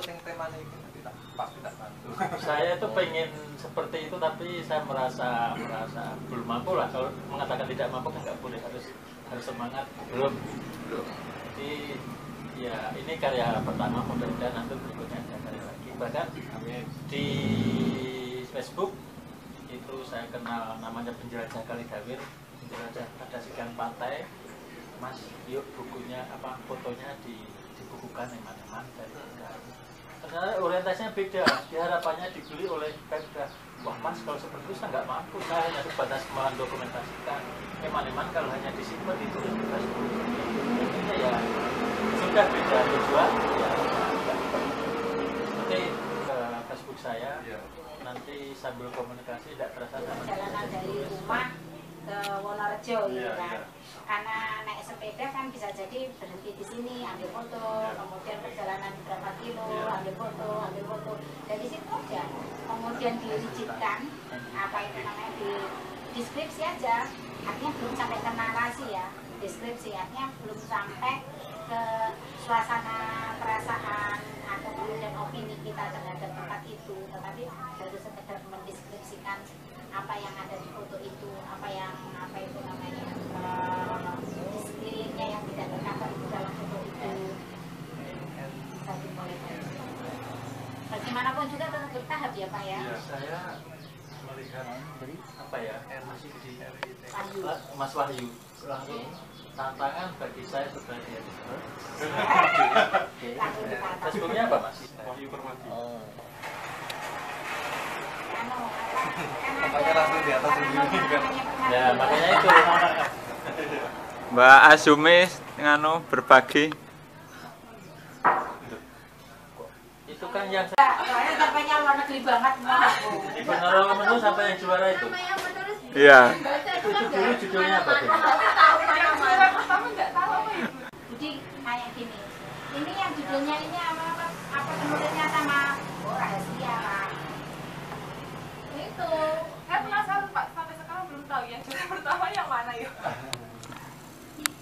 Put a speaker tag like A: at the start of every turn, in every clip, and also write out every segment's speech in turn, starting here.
A: yang temanya itu tidak pasti tidak bantu.
B: Saya itu pengen seperti itu, tapi saya merasa belum mampu lah. Kalau mengatakan tidak mampu kan nggak boleh, harus semangat. Belum. Jadi ya ini karya pertama, mudah-mudahan nanti berikutnya ada karya lagi. Bahkan di Facebook itu saya kenal namanya penjelajah Kaligawir, penjelajah Kadasikan Pantai. Mas, yuk bukunya fotonya dibukukan eman-eman dari Pemda. Ternyata orientasinya beda. Harapannya dibeli oleh Pemda. Wah Mas, kalau seperti itu saya nggak mampu. Saya hanya sebatas mendokumentasikan. Eman-eman kalau hanya disimpan ditulis di Facebook. Ini ya sudah beda tujuan. Ya, nanti ke Facebook saya. Nanti sambil komunikasi tidak terasa sama.
C: Perjalanan dari rumah ke Wonorejo gitu kan. Karena naik sepeda kan bisa jadi berhenti di sini ambil foto, kemudian perjalanan berapa kilo ambil foto, dari situ aja. Kemudian dirigidkan apa itu namanya di deskripsi aja, artinya belum sampai ke narasi ya, deskripsi artinya belum sampai ke suasana perasaan atau kemudian opini kita terhadap tempat itu, tetapi baru sekedar mendeskripsikan apa yang ada di foto itu, apa itu namanya di sekelilingnya yang tidak tercover di dalam foto itu. Bagaimanapun juga tetap bertahap ya Pak ya.
B: Saya melihat apa ya, Mas Wahyu tantangan bagi saya sebagai editor. Facebooknya apa Mas?
A: Wahyu Permadi.
C: Makanya
A: langsung di atas sendiri kan.
B: Ya makanya itu.
D: Mbak Azumi nganu berbagi.
B: Itu kan yang
C: soalnya sampai luar negeri banget
B: di Beneran Menu sampai yang juara itu.
D: Iya.
B: Itu dulu judulnya apa?
C: Jadi kayak gini, ini yang judulnya ini apa penulisnya sama rahasia Pak.
E: Itu saya penasaran Pak, sampai sekarang belum tahu yang juara pertama yang mana ya.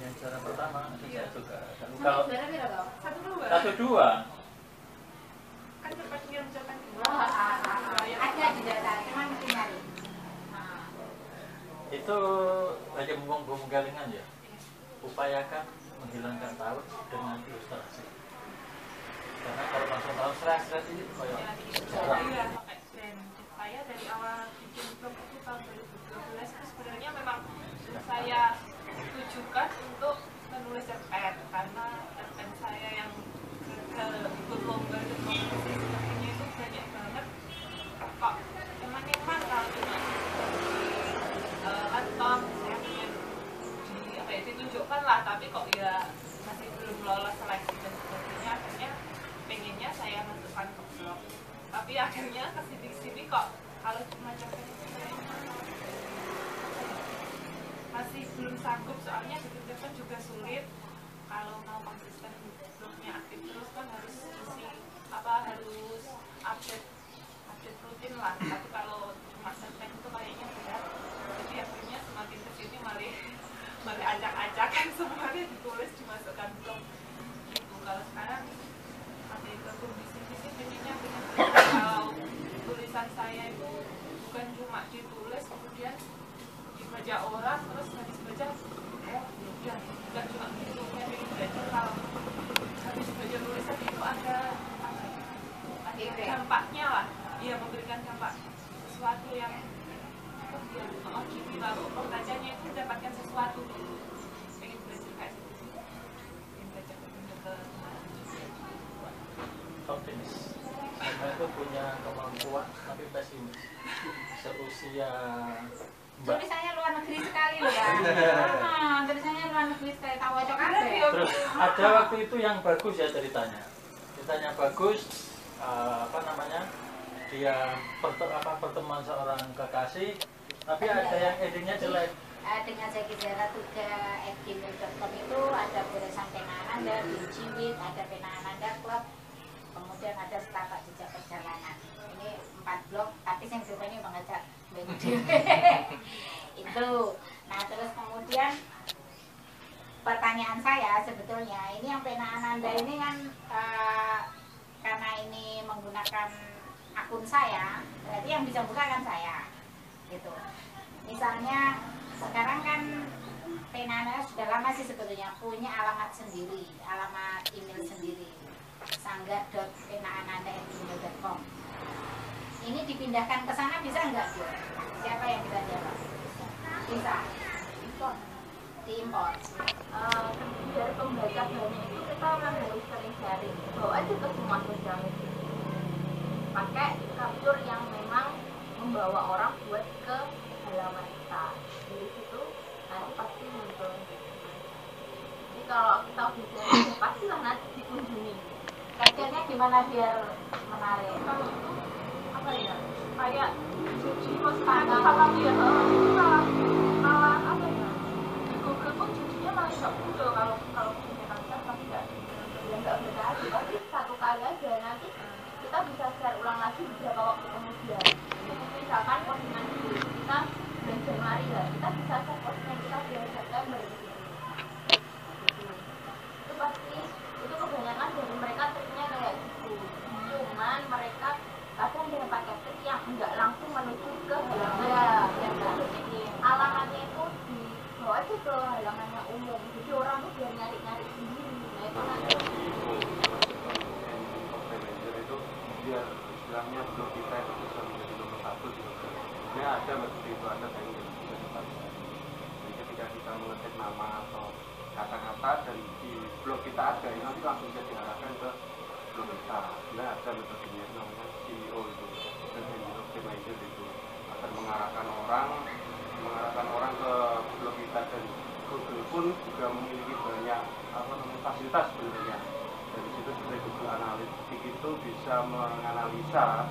B: Yang juara pertama saya juga.
C: Kalau juara berapa?
E: 1-2 kan cepat dia mencetak
C: ada di data, cuma mesti nyari.
B: Itu hanya bumbung galengan ya. Upayakan menghilangkan taut dengan ilustrasi. Karena kalau langsung tahu serat-serat ini kayak jarang.
E: Saya dari awal bikin blog itu tahun 2012 itu sebenarnya memang saya tujukan untuk menulis cerpen, karena cerpen saya yang ikut lomba dan kompetisi sebagainya itu banyak banget kok eman-eman kalau cuma di laptop saya ingin ditunjukkan lah, tapi kok ya masih belum lolos seleksi dan sebagainya. Akhirnya pengennya saya masukkan ke blog, tapi akhirnya kesini kok kalau cuma cerpen itu masih belum sanggup, soalnya bikin cerpen juga sulit. Kalau mau konsisten blognya aktif terus kan harus isi harus update rutin lah, tapi kalau cuma cerpen itu kayaknya berat. Jadi akhirnya semakin kesini malah acak-acakan semuanya ditulis dimasukkan blog gitu. Kalau sekarang ada gabung visi-visi pengennya kalau tulisan saya itu bukan cuma ditulis kemudian dibaca orang terus habis baca ya udah cuma gitu. Saya pengen belajar kalau habis baca tulisan itu ada dampaknya lah, iya memberikan dampak sesuatu yang lalu pembacanya itu mendapatkan sesuatu. Pengen belajar kayak gitu, pengen belajar ke
B: Optimis. Karena itu punya kemampuan tapi pesimis. Seusia Mbak.
C: Tulisannya luar negeri sekali loh Pak. Tulisannya luar negeri sekali, tahu aja kan.
B: Terus ada waktu itu yang bagus ya ceritanya bagus, dia pertemuan seorang kekasih, tapi ada yang endingnya jelek.
C: Dengan Zaki Zara Tuga @gmail.com itu ada goresan pena Ananda, Ciwit, ada pena Ananda Club, kemudian ada setapak jejak perjalanan. Ini 4 blog, tapi yang ini mengajak itu. Nah terus kemudian pertanyaan saya sebetulnya ini yang pena Ananda ini kan karena ini misalkan akun saya, berarti yang bisa buka kan saya gitu. Misalnya sekarang kan Penana sudah lama sih sebetulnya punya alamat sendiri, alamat email sendiri, sangga.penaananda@gmail.com. Ini dipindahkan ke sana bisa nggak, Bu? Siapa yang bisa jawab? Bisa. Diimpor.
F: Dari pembaca banyak itu kita memang harus sering sharing, bawa aja ke semua sosial media, pakai capture yang memang membawa orang buat ke halaman kita. Dari situ nanti pasti muncul. Jadi kalau kita bisa pastilah nanti dikunjungi.
C: Capture-nya gimana biar menarik?
F: Kalau itu apa ya, kayak cuci postingan apa dia itu malah apa ya, di Google pun cucinya malah nggak muncul. Kalau punya kan pasti nggak berarti, tapi satu kali aja nanti kita bisa share ulang lagi beberapa waktu kemudian. Jadi misalkan postingan kita bulan Januari lah, kita bisa share postingan kita bulan September gitu. Itu pasti, itu kebanyakan dari mereka triknya kayak gitu. Cuman mereka kadang dengan pakai trik yang nggak langsung menuju ke halaman. Jadi alamatnya itu dibawa aja ke halaman yang umum. Jadi orang tuh biar nyari-nyari sendiri. Nah itu nanti
A: itu biar istilahnya blog kita itu bisa menjadi nomor satu di Google. Ini ada seperti itu, ada yang bisa cepat. Jadi ketika kita mengetik nama atau kata-kata dan di blog kita ada, ini nanti langsung bisa diarahkan ke blog kita. Nah ada metodenya namanya CEO itu, dan engine optimizer itu akan mengarahkan orang ke blog kita, dan Google pun juga memiliki banyak fasilitas sebenarnya. Dari situ seperti Google Analytics itu bisa menganalisa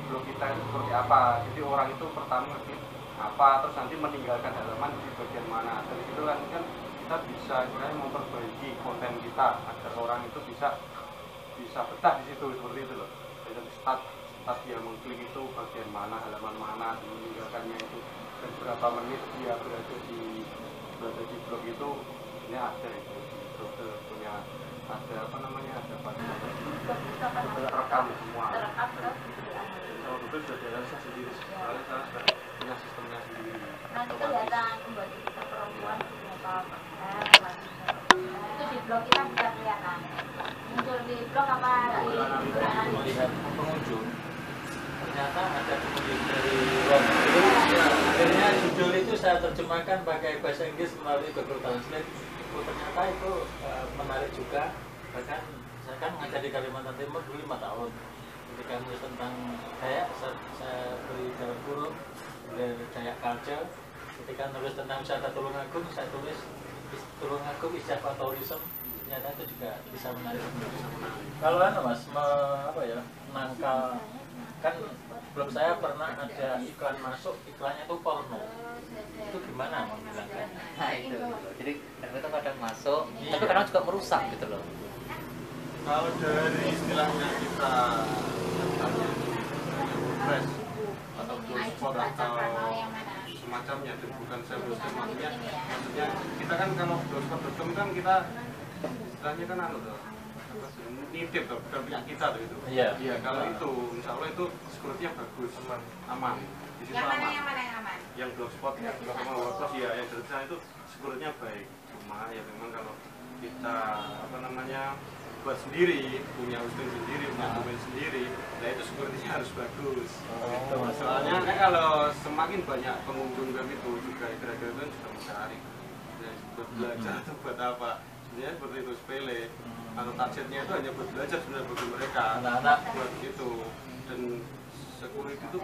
A: blog kita itu seperti apa. Jadi orang itu pertama ngetik apa, terus nanti meninggalkan halaman di bagian mana. Dari situ kan kita bisa istilahnya memperbaiki konten kita agar orang itu bisa betah di situ, seperti itu loh. Jadi start dia mengklik itu bagian mana, halaman mana, dan meninggalkannya itu, dan berapa menit dia berada di blog itu. Ini ada itu di blog punya ada apa namanya, ada terekam semua. Kalau itu sudah dianalisa sendiri, soalnya saya sudah punya sistemnya sendiri.
F: nanti kelihatan pembaca kita perempuan berapa
C: Itu di blog kita bisa kelihatan. Muncul di blog apa di
B: melihat pengunjung, ternyata ada pengunjung dari luar negeri. Akhirnya judul itu saya terjemahkan pakai bahasa Inggris melalui Google Translate. Ternyata itu menarik juga. Bahkan saya kan ngajar di Kalimantan Timur dulu 5 tahun. Ketika menulis tentang Dayak, saya beri dalam kurung Dayak culture. Ketika nulis tentang wisata Tulungagung, saya tulis Tulungagung is Java Tourism. Ternyata itu juga bisa menarik. Kalau mas, menangkal, kan belum saya pernah ada iklan masuk, iklannya itu porno. Itu gimana menghilangkannya?
G: Nah itu, jadi itu kadang masuk, tapi kadang juga merusak gitu loh.
A: Kalau dari istilahnya kita fresh atau blogspot atau semacamnya, itu bukan saya blogspot, maksudnya kita kan kalau blogspot.com kan kita istilahnya kan nitip tuh, bukan punya kita tuh itu. Iya, kalau itu insya Allah itu security-nya bagus, aman. Di situ
C: yang
A: aman.
C: mana yang aman?
A: Yang blogspot, blog sama WordPress ya, yang dari sana itu security-nya baik. Cuma ya memang kalau kita buat sendiri, punya hosting sendiri, punya domain sendiri, nah itu security-nya harus bagus. Soalnya kan kalau semakin banyak pengunjung web itu juga kira-kira itu juga mencari, ya, buat belajar atau buat apa? Sebenarnya seperti itu, sepele. Atau targetnya itu hanya buat belajar sebenarnya bagi mereka,
B: Anak-anak
A: buat gitu. Dan security itu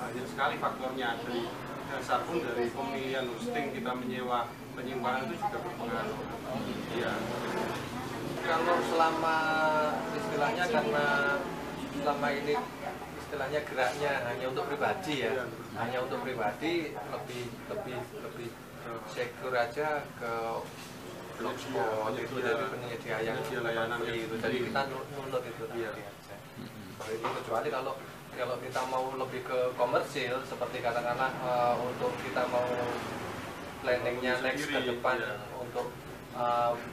A: banyak sekali faktornya, dari dasar pun dari pemilihan hosting, kita menyewa penyimpanan itu juga berpengaruh. Iya.
H: Kalau selama istilahnya, karena selama ini istilahnya geraknya hanya untuk pribadi ya, hanya untuk pribadi, lebih secure aja ke blogspot itu, jadi penyedia yang
A: layanan
H: itu, jadi kita nurut itu tadi aja. Jadi kecuali kalau kita mau lebih ke komersil, seperti katakanlah untuk kita mau planningnya next ke depan untuk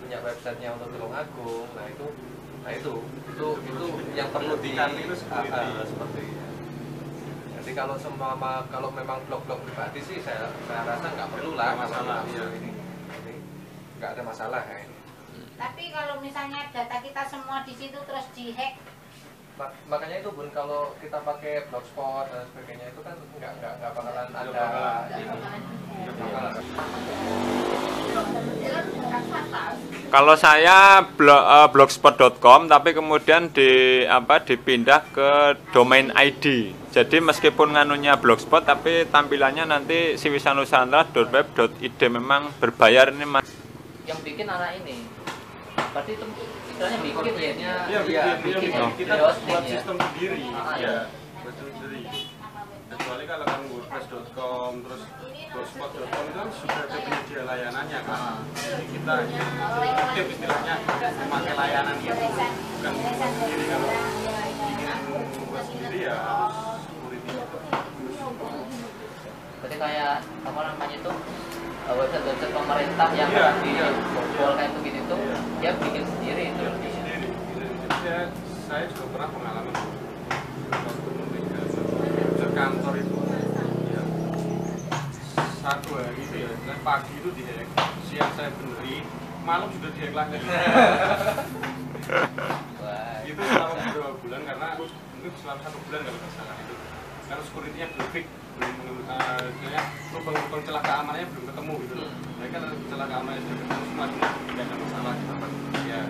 H: punya websitenya untuk Tulungagung, nah itu yang perlu di
A: itu
H: seperti ya. Jadi kalau kalau memang blog-blog pribadi sih saya rasa nggak perlu lah masalah ini nggak ada masalah ya ini.
C: Tapi kalau misalnya data kita semua di situ terus dihack,
H: makanya itu Bun, kalau kita pakai blogspot dan sebagainya itu kan nggak bakalan ada ini.
D: Kalau saya blogspot.com, tapi kemudian dipindah ke domain ID. Jadi meskipun nganunya blogspot, tapi tampilannya nanti siwisanusantara.web.id memang berbayar ini Mas.
G: Yang bikin anak ini, berarti itu istilahnya bikin ya?
A: Iya,
G: bikin
A: kita
G: ya.
A: buat sistem sendiri.
G: Ya.
A: Buat sistem sendiri. Kecuali kalau kan wordpress.com, terus blogspot.com itu kan sudah ada penyedia layanannya kan. Jadi kita hanya aktif istilahnya memakai layanan itu, bukan sendiri. Kalau ingin buat sendiri ya harus security itu.
G: Berarti kayak apa namanya itu website pemerintah yang bobol kayak begitu itu dia bikin sendiri itu.
A: Sendiri. Jadi saya juga pernah pengalaman waktu mempegang kantor itu ya, satu hari itu ya, pagi itu dihack, siang saya benerin, malam sudah dihack lagi. Itu selama beberapa bulan, karena mungkin selama 1 bulan kalau nggak salah itu, karena security-nya belum fix, lubang-lubang celah keamanannya belum ketemu gitu loh. Mereka celah keamanannya sudah ketemu semua, cuma tidak ada masalah gitu. Ya.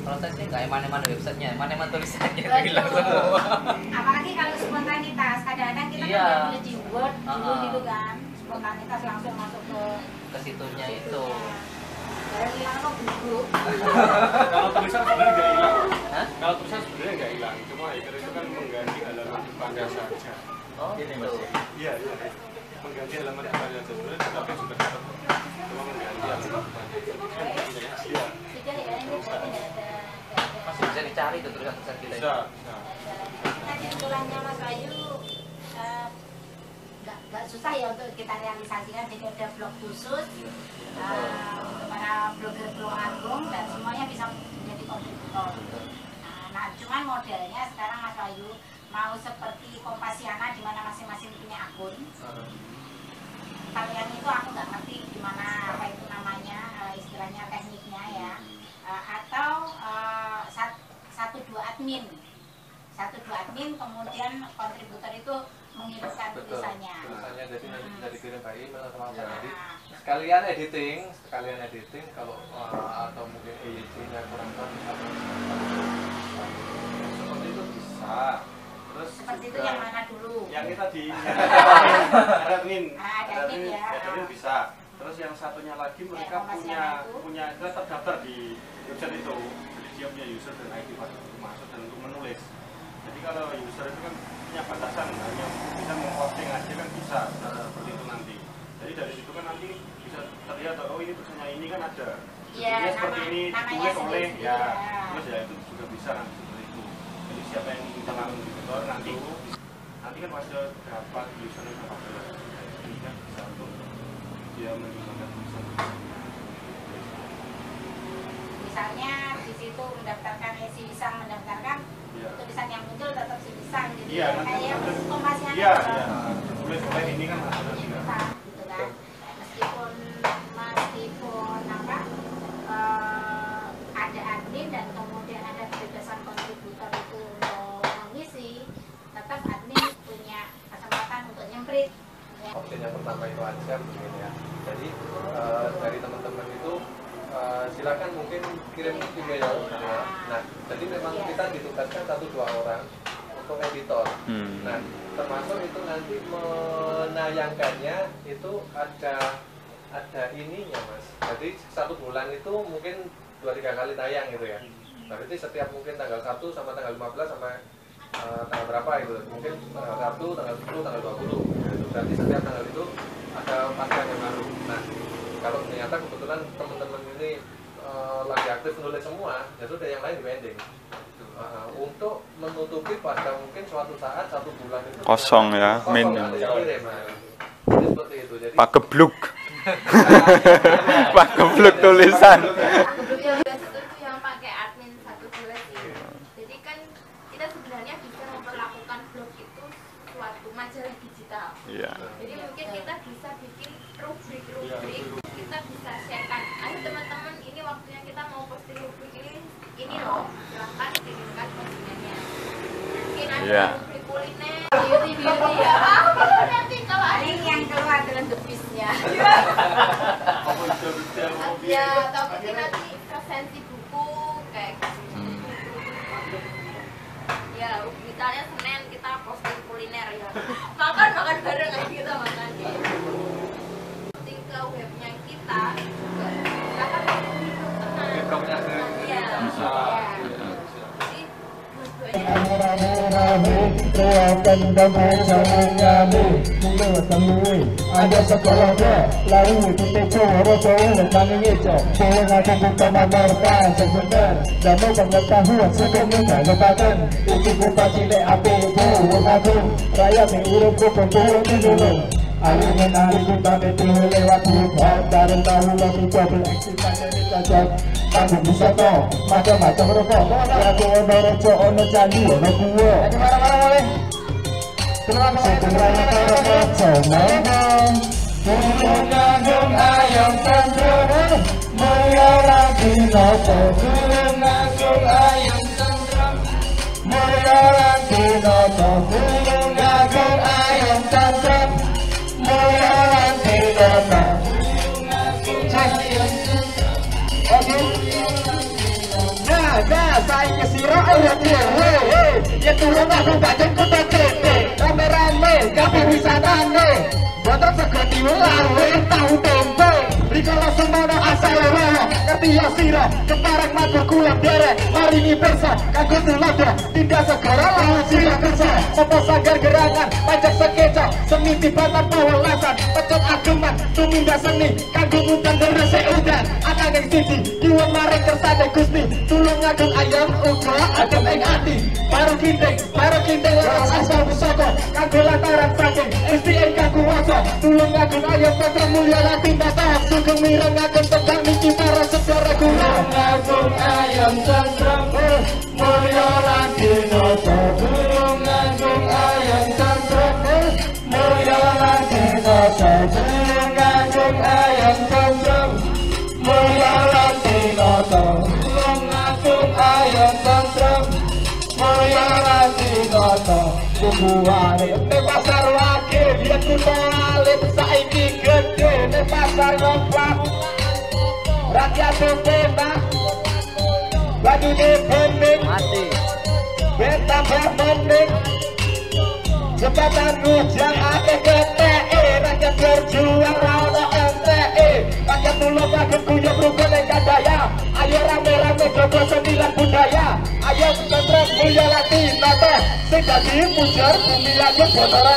G: Kalau saya sih nggak eman-eman websitenya, eman-eman tulisannya
C: Betul.
G: hilang semua.
C: Apalagi kalau spontanitas, kadang-kadang kita
G: Iya.
C: kan udah boleh di Word dulu
G: Ah.
C: gitu kan, spontanitas langsung masuk
G: Ke situnya itu.
C: Barang hilang kok buku.
A: Kalau tulisan sebenarnya nggak hilang.
G: Hah?
A: Kalau tulisan sebenarnya nggak hilang, cuma hacker itu kan mengganti halaman depannya saja.
G: Oh,
B: Ini
G: gitu.
B: Mas.
A: Iya. Mengganti halaman depannya saja sebenarnya, tetapi sudah tetap cuma mengganti halaman depannya. Iya.
C: Sudah ya, ini berarti nggak ada.
G: Masih bisa dicari tuh tulisan-tulisan kita.
A: Bisa.
C: Nah, kesimpulannya Mas Bayu, nggak susah ya untuk kita realisasikan. Jadi ada blog khusus untuk para blogger agung dan semuanya bisa menjadi kontributor. Nah, cuman modelnya sekarang Mas Bayu mau seperti Kompasiana di mana masing-masing punya akun. Kalian itu aku nggak ngerti gimana apa itu namanya, istilahnya tekniknya ya. Atau 1-2 admin, kemudian kontributor itu menghidupkan tulisannya.
H: Tulisannya jadi nanti bisa dikirim by email sama apa. Jadi
C: Nah,
H: sekalian editing kalau atau mungkin EIC-nya kurang tahu seperti itu bisa. Terus
C: seperti itu
H: juga
C: yang mana dulu?
A: Yang kita di ada admin
C: ya.
A: bisa. Terus yang satunya lagi mereka punya terdaftar di website itu. Jadi dia punya user dan ID untuk masuk dan untuk menulis. Jadi kalau user itu kan punya batasan, hanya bisa memposting aja kan bisa seperti itu nanti. Jadi dari situ kan nanti bisa terlihat oh ini tulisannya ini kan ada.
C: Iya,
A: Dia seperti ini
C: namanya
A: ditulis oleh
C: sendiri,
A: ya.
C: ya.
A: Terus ya itu juga bisa nanti seperti itu. Jadi siapa yang calon editor nanti kan pasti dapat user yang dapat jadi kan bisa untuk dia menggunakan tulisan.
C: Misalnya di situ mendaftarkan si Wisang mendaftarkan tulisan yang muncul tetap si Wisang. Jadi
A: Iya,
C: kayak Kompasiana.
A: Iya. Tulis oleh ini kan ada juga.
C: Gitu kan. Meskipun apa ada admin dan kemudian ada kebebasan kontributor itu untuk mengisi, tetap admin punya kesempatan untuk nyemprit.
H: opsi yang pertama itu aja begini ya. Jadi dari teman-teman itu silakan mungkin kirim email ya. Nah, jadi memang kita ditugaskan 1-2 orang untuk editor. Nah, termasuk itu nanti menayangkannya itu ada ininya Mas. Jadi 1 bulan itu mungkin 2-3 kali tayang gitu ya. Berarti setiap mungkin tanggal 1 sama tanggal 15 sampai tanggal berapa itu? Mungkin tanggal 1, tanggal 10, tanggal 20. Itu berarti setiap tanggal itu ada pasien yang baru. Nah, kalau ternyata kebetulan teman-teman ini lagi aktif nulis semua, ya sudah yang lain di pending. Untuk menutupi pada mungkin suatu saat 1 bulan itu
D: Kosong ya, min.
H: Jadi seperti itu. Jadi
D: Pakebluk. Pak geblek tulisan.
F: Yang pakai admin 1 sih. Jadi kan kita sebenarnya bisa memperlakukan blog itu suatu majalah digital.
D: Iya.
F: Jadi mungkin kita bisa bikin rubrik-rubrik, kita bisa sharekan. Ayo teman-teman, ini waktunya kita mau posting rubrik ini loh. Silahkan kirimkan postingannya. Mungkin ada rubrik kuliner, beauty ya. Nanti kalau ada
C: Ini yang keluar dengan debisnya.
F: ya, atau mungkin nanti resensi buku kayak gitu. Ya, misalnya Senin kita posting kuliner ya. Makan bareng aja kita makan. Posting ke webnya kita juga. Silakan
H: Webnya sendiri.
F: Iya.
H: Bisa.
I: ada sekolah dia lalu tutup cowok cowok tangan itu cowok ngaku bukan memerlukan sebentar dan mau pengetahuan sepenuhnya lepakan itu kupa cilik api itu ngaku rakyat yang urut kupon turun di dulu ayo menarik kita itu lewat hubungan dari tahu lalu double eksitasi ini cocok kamu bisa tau macam-macam rokok ya aku ono rojo ono candi ono kuwo ini marah-marah boleh terang sebenarnya rokok semangat turun ngagum ayam tantrum mulia lagi nopo turun ngagum ayam tantrum mulia lagi nopo turun ngagum ayam tantrum mulia lagi nopo saya kesiro ayat ya turun aku baca kota tete rame-rame kafe wisata nih botol segati lawe tahu tempe rikala semono asal roh ngerti ya siro keparang mata kulang derek mari ini persa kagum tulodo tidak segera lawan siro kersa sopo sagar gerangan pajak sekeca semi tibatan pawalasan pecot ageman tuminda seni kagum utan derese udan akan yang sisi kiwan marek kersane gusti tulung ngagum ayam uga adem ing ati baru kinting lepas asal busoko kagum lantaran saking isti engkang kuwasa tulung ngagum ayam patra mulia latin batahak sugeng mireng ngagum tentang niki para segara gula ngagum ayam tentram mulia latin batahak tulung ngagum ayam tentram mulia latin batahak tulung ngagum ayam tentram mulia latin batahak tulung ngagum ayam tentram mulia latin batahak kubuane te pasar wakil dia kutalip saiki gede te pasar ngompak rakyat tembak bagi bening mati beta bening jembatan rujang ake GTE rakyat berjuang rauno MTE rakyat tulung rakyat kuyup rukun yang kadaya ayo rame-rame jogo sembilan budaya ayo tentrem mulia lati nata sing dadi pujar bumi langit botol